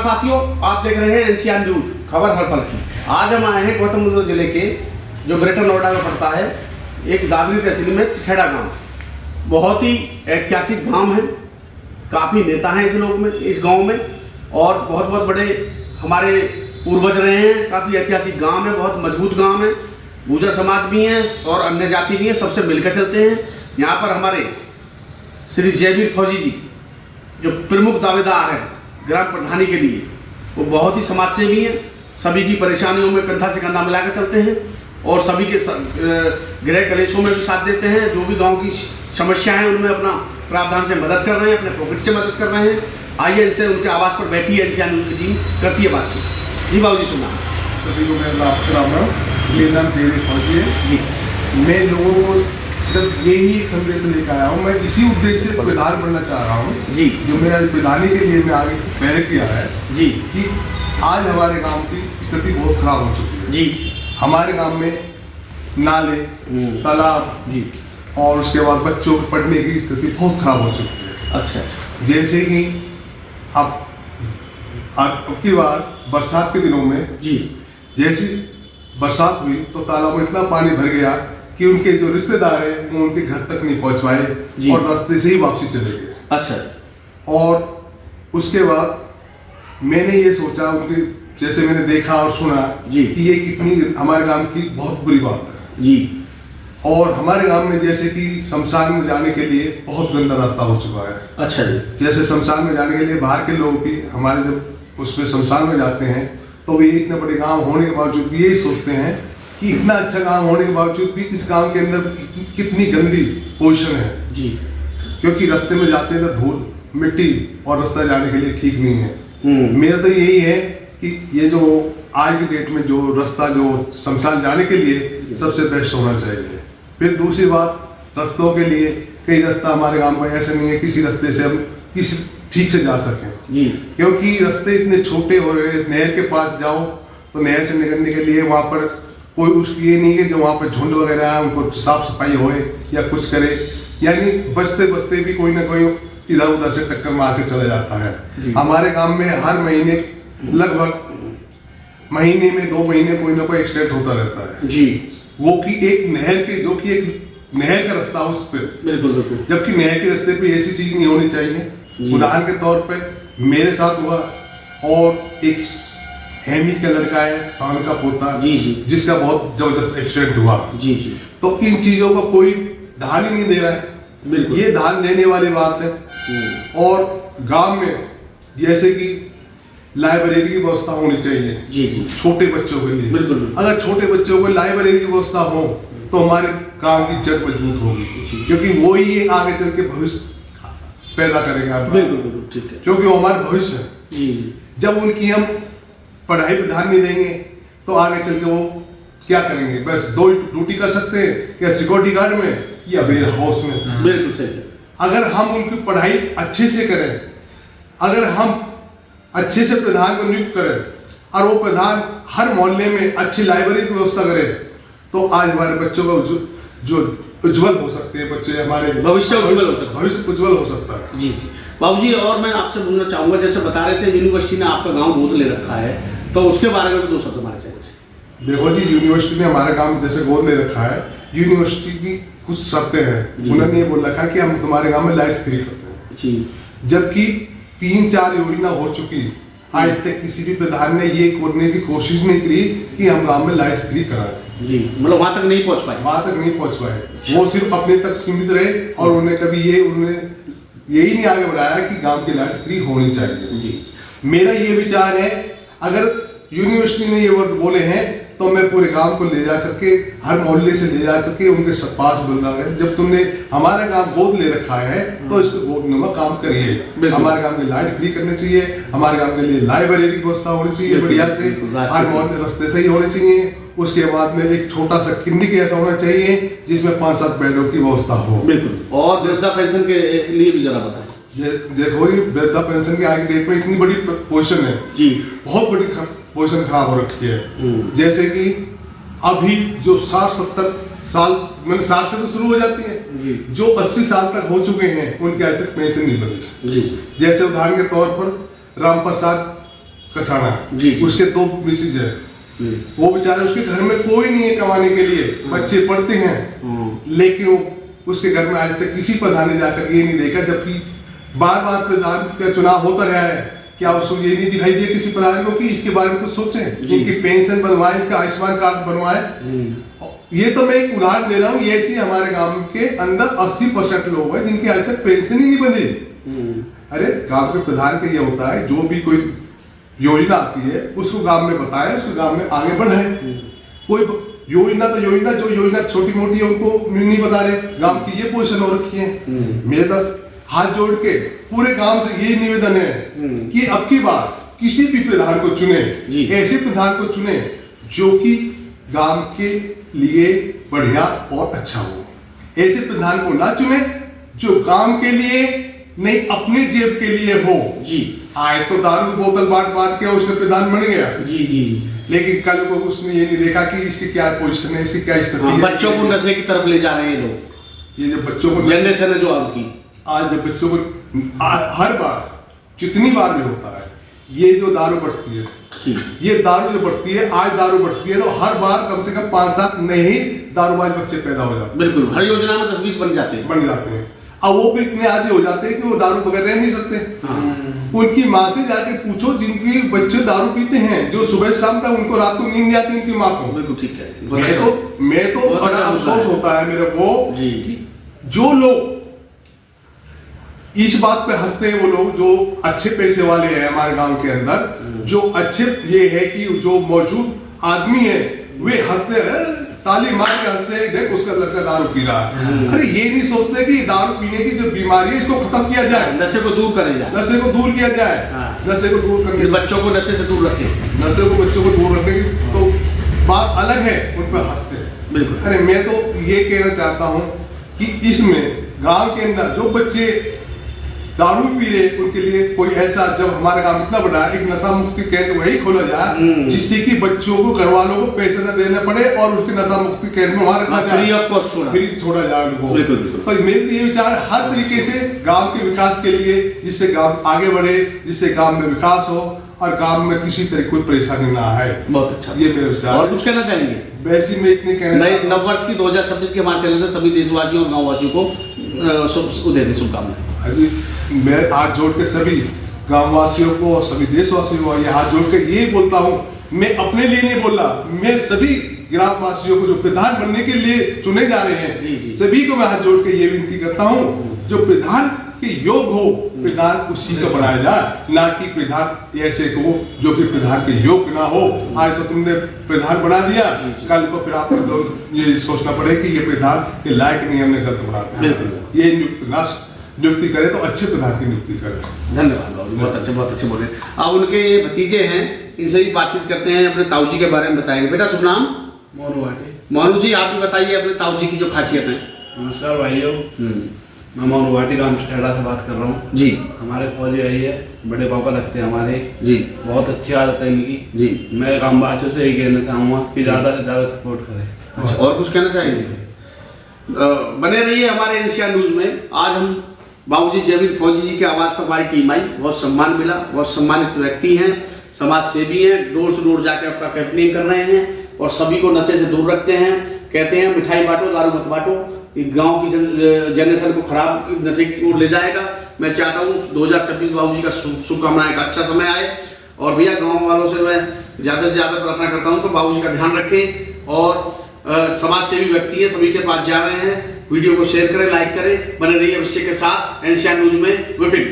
नमस्कार साथियों, आप देख रहे हैं एनसीआर न्यूज खबर हर पल की। आज हम आए हैं गौतम बुद्ध जिले के जो ग्रेटर नोएडा में पड़ता है एक दादरी तहसील में चिठेड़ा गांव। बहुत ही ऐतिहासिक गांव है, काफ़ी नेता हैं इस लोग में, इस गांव में, और बहुत बहुत बड़े हमारे पूर्वज रहे हैं। काफ़ी ऐतिहासिक गांव है, बहुत मजबूत गांव है। गुर्जर समाज भी हैं और अन्य जाति भी हैं, सबसे मिलकर चलते हैं। यहाँ पर हमारे श्री जयवीर फौजी जी जो प्रमुख दावेदार हैं ग्राम प्रधानी के लिए, वो बहुत ही समाज सेवी हैं। सभी की परेशानियों में कंधा से कंधा मिलाकर चलते हैं और सभी के गृह कलेशों में भी साथ देते हैं। जो भी गांव की समस्या है उनमें अपना प्रावधान से मदद कर रहे हैं, अपने पॉकेट से मदद कर रहे हैं। आइए इनसे उनके आवास पर बैठी है एनसीआर न्यूज की टीम, करती है बातचीत। जी बाबू जी, सुना। सभी को मेरा राम राम। मेरा नाम जयवीर फौजी है जी। मैं लोगों को सिर्फ यही संदेश लेकर आया हूँ। मैं इसी उद्देश्य से प्रधान बनना चाह रहा हूँ जी, जो मेरा प्रधानी के लिए मैं आगे पहले किया है जी, कि आज हमारे गांव की स्थिति बहुत खराब हो चुकी है। जी। हमारे गांव में नाले, तालाब जी। और उसके बाद बच्चों के पढ़ने की स्थिति बहुत खराब हो चुकी है। अच्छा अच्छा। जैसे कि अब की बात बरसात के दिनों में जी। जैसी बरसात हुई तो तालाब में इतना पानी भर गया कि उनके जो रिश्तेदार हैं वो उनके घर तक नहीं पहुंच पाए और रास्ते से ही वापसी चले गए। अच्छा अच्छा। और उसके बाद मैंने ये सोचा, उनकी जैसे मैंने देखा और सुना जी कि ये कितनी हमारे गांव की बहुत बुरी बात है जी। और हमारे गांव में जैसे कि शमशान में जाने के लिए बहुत गंदा रास्ता हो चुका है। अच्छा जी। जैसे शमशान में जाने के लिए बाहर के लोग भी हमारे जब उसमें शमशान में जाते हैं तो वे इतने बड़े गांव होने के बावजूद भी यही सोचते हैं कि इतना अच्छा गांव होने के बावजूद भी इस गांव के अंदर कितनी गंदी पोजीशन है जी। क्योंकि रास्ते में जाते हैं तो धूल, मिट्टी और रास्ता जाने के लिए ठीक नहीं है। मेरा तो यही है कि ये जो आज की डेट में जो रास्ता जो शमशान जाने के लिए सबसे बेस्ट होना चाहिए। फिर दूसरी बात, रास्तों के लिए कई रास्ता हमारे गांव में ऐसा नहीं है किसी रास्ते से हम किसी ठीक से जा सकें जी, क्योंकि रास्ते इतने छोटे हो रहे हैं। नहर के पास जाओ तो नहर से निकलने के लिए वहाँ पर कोई उसकी ये नहीं है जो वहाँ पर झुंड वगैरह है उनको साफ सफाई होए या कुछ करे, यानी बचते बचते भी कोई ना कोई इधर उधर से टक्कर मार के चला जाता है। हमारे गांव में हर महीने लगभग महीने में 2 महीने कोई ना कोई एक्सीडेंट होता रहता है जी। वो कि एक नहर के जो कि एक नहर का रास्ता उस पर, बिल्कुल बिल्कुल, जबकि नहर के रास्ते पे ऐसी चीज नहीं होनी चाहिए। उदाहरण के तौर पे मेरे साथ हुआ और एक हेमी का लड़का है, शान का पोता जी जी, जिसका बहुत जबरदस्त एक्सीडेंट हुआ। जी जी। तो इन चीजों का कोई ध्यान ही नहीं दे रहा है। बिल्कुल, ये ध्यान देने वाली बात है। और गांव में जैसे कि लाइब्रेरी की व्यवस्था होनी चाहिए जी जी, छोटे बच्चों के लिए। बिल्कुल। अगर छोटे बच्चों को लाइब्रेरी की व्यवस्था हो तो हमारे गांव की जड़ मजबूत होगी क्योंकि वो ही आगे चल के भविष्य पैदा करेगा। बिल्कुल बिल्कुल, ठीक है, क्योंकि वो हमारे भविष्य है। जी। जब उनकी हम पढ़ाई पर ध्यान नहीं देंगे तो आगे चल के वो क्या करेंगे? बस 2 ड्यूटी कर सकते हैं, या सिक्योरिटी गार्ड में या वेयर हाउस में। बिल्कुल सही है। अगर हम उनकी पढ़ाई अच्छे से करें, अगर हम अच्छे से प्रधान को नियुक्त करें और वो प्रधान हर मोहल्ले में अच्छी लाइब्रेरी की व्यवस्था करे तो आज हमारे बच्चों का जो उज्जवल हो सकते हैं, बच्चे हमारे भविष्य उज्जवल हो सकता है। भविष्य उज्जवल हो सकता है। जी जी। बाबूजी, और मैं आपसे पूछना चाहूंगा, जैसे बता रहे थे यूनिवर्सिटी ने आपका गांव गोद ले रखा है, तो उसके बारे में भी 2 शब्द हमारे साइड से। देखो जी, यूनिवर्सिटी ने हमारे गांव जैसे गोद ले रखा है। यूनिवर्सिटी की कुछ शर्तें हैं। उन्होंने ये बोल रखा है कि हम तुम्हारे गांव में लाइट फ्री करते हैं जी, जबकि 3-4 योजना हो चुकी, आज तक किसी भी प्रधान ने ये करने की कोशिश नहीं की कि हम गांव में लाइट फ्री कराएं। जी, मतलब वहां तक नहीं पहुंच पाए। वहां तक नहीं पहुंच पाए। वो सिर्फ अपने तक सीमित रहे और उन्हें कभी उन्होंने यही नहीं आगे बढ़ाया कि गांव की लाइट फ्री होनी चाहिए। जी। मेरा ये विचार है, अगर यूनिवर्सिटी ने ये वर्ड बोले हैं तो मैं पूरे गांव को ले जा करके हर मोहल्ले से ले जा करके उनके पास बोलना है, जब तुमने हमारा गांव गोद ले रखा है तो इसको गोदनुमा काम करिए। हमारे गांव में लाइट फ्री करनी चाहिए, हमारे गांव के लिए लाइब्रेरी की व्यवस्था होनी चाहिए बढ़िया से, हर मोहल्ले रास्ते से ही होने चाहिए। उसके बाद में एक छोटा सा क्लिनिक ऐसा होना चाहिए जिसमें 5-7 बेडों की व्यवस्था हो। बिल्कुल। और वृद्धा पेंशन के लिए भी जरा बताएं। देखो, ये वृद्धा पेंशन की आज की डेट में इतनी बड़ी पोजीशन है जी, बहुत बड़ी पोजीशन खराब हो रखी है। जैसे कि अभी जो 60-70 साल, मैंने 60 से तो शुरू हो जाती है जी, जो 80 साल तक हो चुके हैं उनकी आज तक पेंशन नहीं बनी जी। जैसे उदाहरण के तौर पर राम प्रसाद कसाना, जी, जी। उसके 2 मिसेज है, वो बेचारे उसके घर में कोई नहीं है कमाने के लिए, बच्चे पढ़ते हैं, लेकिन वो उसके घर में आज तक किसी प्रधान ने जाकर ये नहीं देखा, जबकि बार बार प्रधान का चुनाव होता रहा है, क्या उसको ये नहीं दिखाई दिया किसी प्रधान को कि इसके बारे में कुछ सोचें, इनकी पेंशन बनवाएं, इनका आयुष्मान कार्ड बनवाएं। ये तो मैं एक उदाहरण दे रहा हूँ, ये ऐसी हमारे गांव के अंदर 80% लोग हैं जिनकी आज तक पेंशन ही नहीं बनी। अरे गांव के प्रधान का ये होता है, जो भी कोई योजना आती है उसको गांव में बताए, उसको गांव में आगे बढ़ाए। कोई योजना तो योजना, जो योजना छोटी मोटी है उनको नहीं बता रहे, गांव की ये पोजीशन हो रखी है। मेरे तक हाथ जोड़ के पूरे गांव से ये निवेदन है कि अब की बार किसी भी प्रधान को चुने, ऐसे प्रधान को चुने जो कि गांव के लिए बढ़िया और अच्छा हो। ऐसे प्रधान को ना चुने जो गांव के लिए नहीं, अपने जेब के लिए हो। जी आए तो दारू की बोतल बांट के उसने प्रधान बन गया। जी जी, लेकिन कल को उसने ये नहीं देखा कि इसकी क्या पोजीशन है, इसकी क्या स्थिति है। बच्चों को नशे की तरफ ले जा रहे हैं लोग, ये जो बच्चों को जनरेशन है जो आपकी, आज जब बच्चों को हर बार जितनी बार भी होता है, ये जो दारू बढ़ती है, ये दारू जो बढ़ती है, आज दारू बढ़ती है तो हर बार कम से कम 5-7 नहीं दारूबाज बच्चे पैदा हो जाते हैं। बिल्कुल, हर योजना में 10-20 बन जाते हैं। अब वो भी इतने आदि हो जाते हैं कि वो दारू बगैर रह नहीं सकते। उनकी माँ से जाके पूछो, जिनके बच्चे दारू पीते हैं, जो सुबह शाम तक उनको रात को नींद नहीं आती उनकी माँ को। बिल्कुल ठीक है। मैं तो बड़ा अफसोस होता है मेरे को कि जो लोग इस बात पे हंसते हैं, वो लोग जो अच्छे पैसे वाले हैं हमारे गांव के अंदर, जो अच्छे ये है कि जो मौजूद आदमी है वे हंसते हैं, ताली मार के हंसते हैं, देख उसका लड़का दारू पी रहा है। अरे ये नहीं सोचते कि दारू पीने की जो बीमारी है इसको खत्म किया जाए, नशे को दूर करे जाए, नशे को दूर किया जाए। नशे को दूर करने, बच्चों को नशे से दूर रखें, नशे को बच्चों को दूर रखने की तो बात अलग है, उन पर हंसते हैं। बिल्कुल। अरे मैं तो ये कहना चाहता हूँ कि इसमें गांव के अंदर जो बच्चे दारू पी रहे, उनके लिए कोई ऐसा, जब हमारा गांव इतना बड़ा है, एक नशा मुक्ति केंद्र वही खोला जाए जिससे कि बच्चों को, घर वालों को पैसे न देने पड़े और उसके नशा मुक्ति केंद्र में वहां रखा जाए, फ्री छोड़ा जाए उनको। तो मेरे ये विचार हर तरीके से गांव के विकास के लिए, जिससे गांव आगे बढ़े, जिससे गांव में विकास हो और गांव में किसी तरह कोई परेशानी ना आए। बहुत अच्छा, ये मेरा विचार। और कुछ कहना चाहेंगे? वैसे मैं इतने कहना, नए नववर्ष की 2026 के हमारे चैनल से सभी देशवासियों और गाँववासियों को दे दे शुभकामनाएं। मैं हाथ जोड़ के सभी गांववासियों को और सभी देशवासियों को ये हाथ जोड़ के ये बोलता हूँ, मैं अपने लिए नहीं बोल रहा, मैं सभी ग्रामवासियों को जो प्रधान बनने के लिए चुने जा रहे हैं, सभी को मैं हाथ जोड़ के ये विनती करता हूँ, जो प्रधान के योग हो, प्रधान उसी का बनाया जाए, ना कि प्रधान ऐसे को जो कि प्रधान के योग्य ना हो। आज तो तुमने प्रधान बना दिया, कल को फिर आपको ये सोचना पड़े कि ये प्रधान के लायक नहीं, हमने गलत बना दिया। ये नियुक्ति करे तो अच्छे प्रधान की नियुक्ति करे। धन्यवाद, बहुत अच्छे बोले। अब उनके भतीजे हैं, इनसे भी बातचीत करते हैं, अपने ताऊ जी के बारे में बताएंगे। बेटा शुभ नाम? मोनू जी, आप भी बताइए अपने ताऊ जी की जो खासियत है। नमस्कार भाइयों, मैं मोनू भाटी गांव टिठैड़ा से बात कर रहा हूँ जी। हमारे फौजी यही है, बड़े पापा लगते हैं हमारे जी, बहुत अच्छी आदत है इनकी जी। मैं गांववासियों से यही कहना चाहूँगा कि ज़्यादा से ज़्यादा सपोर्ट करें। अच्छा, और कुछ कहना चाहेंगे? बने रहिए हमारे एनसीआर न्यूज में। आज हम बाबूजी जयवीर फौजी जी के आवास पर हमारी टीम आई, बहुत सम्मान मिला, बहुत सम्मानित व्यक्ति हैं, समाज सेवी हैं, डोर टू डोर जाकर आपका कैंपेनिंग कर रहे हैं और सभी को नशे से दूर रखते हैं। कहते हैं मिठाई बांटो, दारू मत बांटो, गांव की जनरेशन को खराब नशे की ओर ले जाएगा। मैं चाहता हूँ 2026 बाबूजी का शुभकामनाएं का अच्छा समय आए और भैया गाँव वालों से मैं ज़्यादा से ज़्यादा प्रार्थना करता हूँ कि बाबूजी का ध्यान रखें और समाज सेवी व्यक्ति है, सभी के पास जा रहे हैं। वीडियो को शेयर करें, लाइक करें, बने रहिए अवश्य के साथ एनसीआर न्यूज में। विपिन।